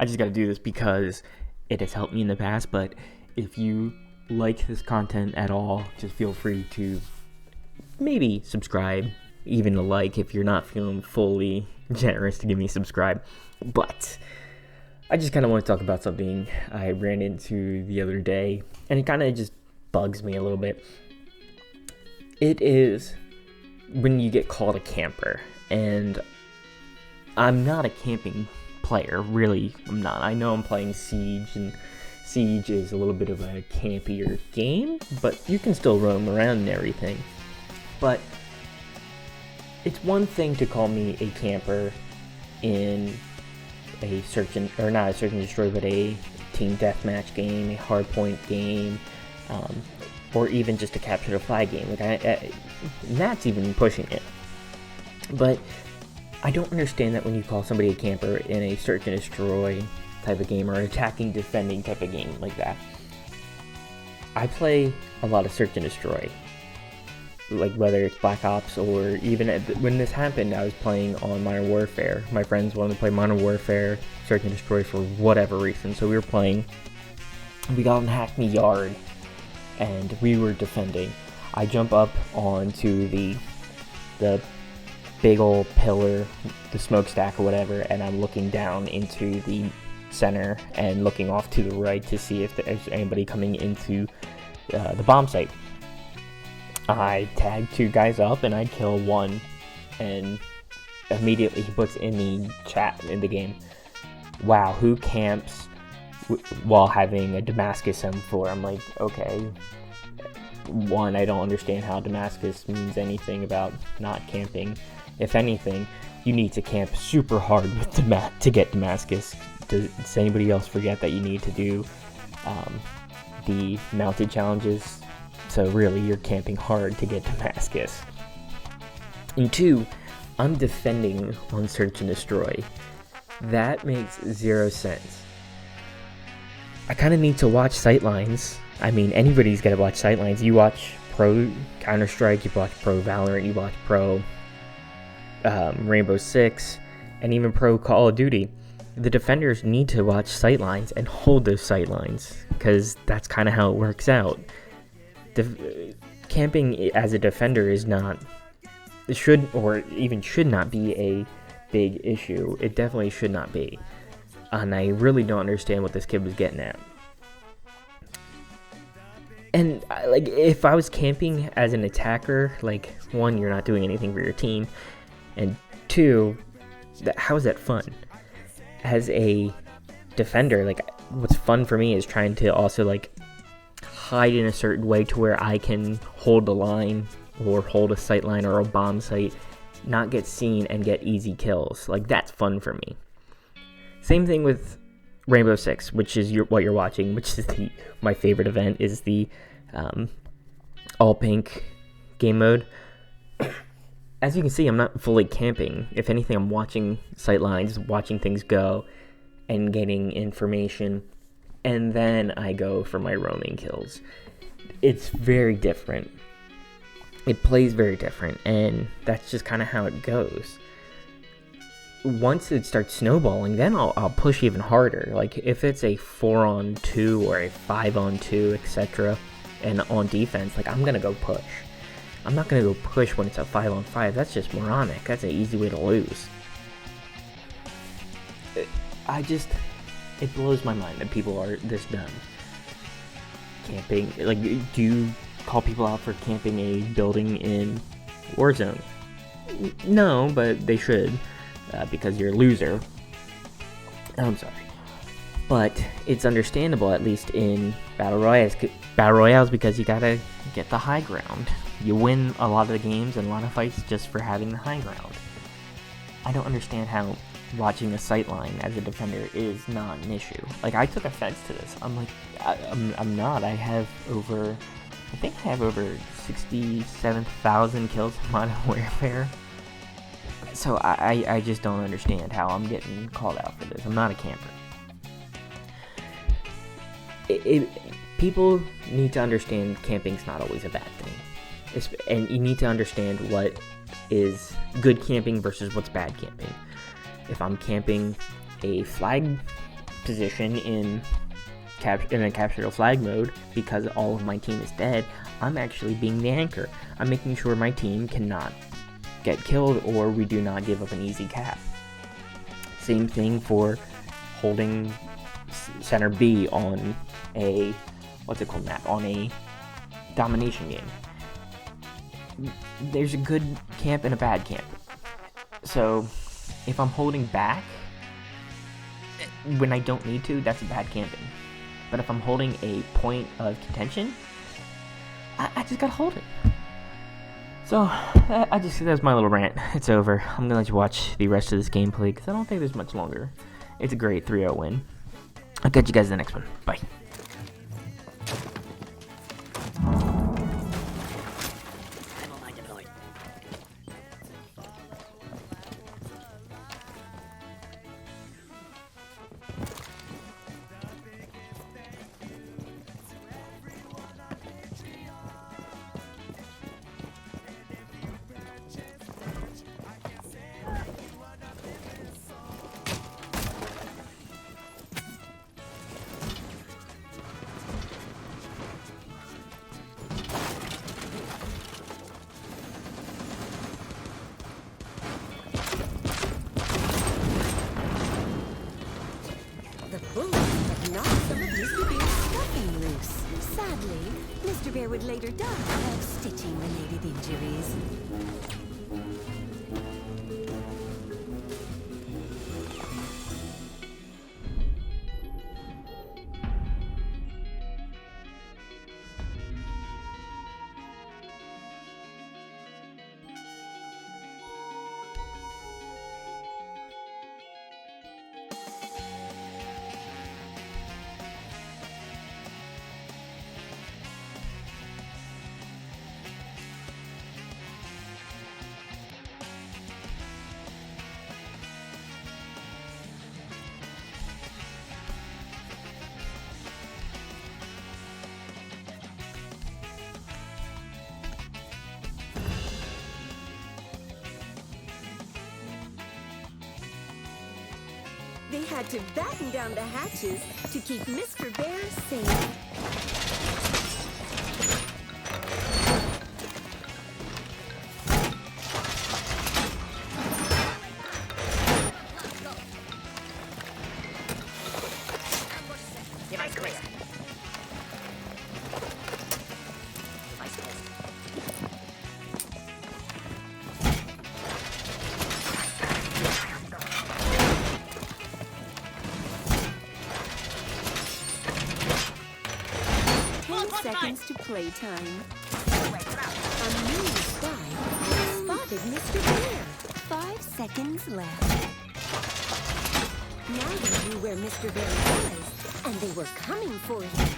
I just got to do this because it has helped me in the past. But if you like this content at all, just feel free to maybe subscribe, even a like if you're not feeling fully generous to give me a subscribe. But I just kind of want to talk about something I ran into the other day, and it kind of just bugs me a little bit. It is when you get called a camper, and I'm not a camping player, really. I'm not. I know I'm playing Siege, and Siege is a little bit of a campier game, but you can still roam around and everything. But it's one thing to call me a camper in a not a search and destroy, but a team deathmatch game, a hardpoint game, or even just a capture the flag game. That's even pushing it. But I don't understand that when you call somebody a camper in a search and destroy type of game or attacking, defending type of game like that. I play a lot of search and destroy, like whether it's Black Ops or even when this happened, I was playing on Modern Warfare. My friends wanted to play Modern Warfare, search and destroy for whatever reason, so we were playing. We got in Hack Me Yard, and we were defending. I jump up onto the big old pillar, the smokestack or whatever, and I'm looking down into the center and looking off to the right to see if there's anybody coming into the bomb site. I tag 2 guys up and I kill one, and immediately he puts in the chat in the game, "Wow, who camps while having a Damascus M4?" I'm like, okay. One, I don't understand how Damascus means anything about not camping. If anything, you need to camp super hard with to get Damascus. Does anybody else forget that you need to do the mounted challenges? So really, you're camping hard to get Damascus. And 2, I'm defending on search and destroy. That makes 0 sense. I kind of need to watch sightlines. I mean, anybody's got to watch sightlines. You watch Pro Counter-Strike, you watch Pro Valorant, you watch Pro Rainbow Six, and even Pro Call of Duty. The defenders need to watch sightlines and hold those sightlines, because that's kind of how it works out. Camping as a defender is not, should not be a big issue. It definitely should not be. And I really don't understand what this kid was getting at. And if I was camping as an attacker, 1, you're not doing anything for your team, and 2, how is that fun? As a defender, what's fun for me is trying to also hide in a certain way to where I can hold the line or hold a sight line or a bomb site, not get seen and get easy kills. That's fun for me. Same thing with Rainbow Six, which is what you're watching, which is my favorite event, is the all pink game mode. As you can see, I'm not fully camping. If anything, I'm watching sight lines, watching things go, and getting information, and then I go for my roaming kills. It's very different. It plays very different, and that's just kind of how it goes. Once it starts snowballing, then I'll push even harder. If it's a 4-on-2 or a 5-on-2, etc., and on defense, I'm gonna go push. I'm not gonna go push when it's a 5-on-5. That's just moronic. That's an easy way to lose. It blows my mind that people are this dumb. Camping, do you call people out for camping a building in Warzone? No, but they should. Because you're a loser. I'm sorry. But it's understandable, at least in Battle Royales, because you gotta get the high ground. You win a lot of the games and a lot of fights just for having the high ground. I don't understand how watching a sightline as a defender is not an issue. I took offense to this. I'm not. I think I have over 67,000 kills in Modern Warfare. So I just don't understand how I'm getting called out for this. I'm not a camper. People need to understand camping's not always a bad thing. And you need to understand what is good camping versus what's bad camping. If I'm camping a flag position in a capture the flag mode because all of my team is dead, I'm actually being the anchor. I'm making sure my team cannot get killed or we do not give up an easy cap. Same thing for holding center B on a map, on a domination game. There's a good camp and a bad camp. So if I'm holding back when I don't need to, that's a bad camping. But if I'm holding a point of contention, I just gotta hold it. So, that's my little rant. It's over. I'm gonna let you watch the rest of this gameplay because I don't think there's much longer. It's a great 3-0 win. I'll catch you guys in the next one. Bye. The bullets have knocked some of Mr. Bear's stuffing loose. Sadly, Mr. Bear would later die of stitching-related injuries. They had to batten down the hatches to keep Mr. Bear safe. Seconds to playtime. A new spy spotted Mr. Bear. 5 seconds left. Now they knew where Mr. Bear was, and they were coming for him.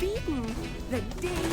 beaten. The day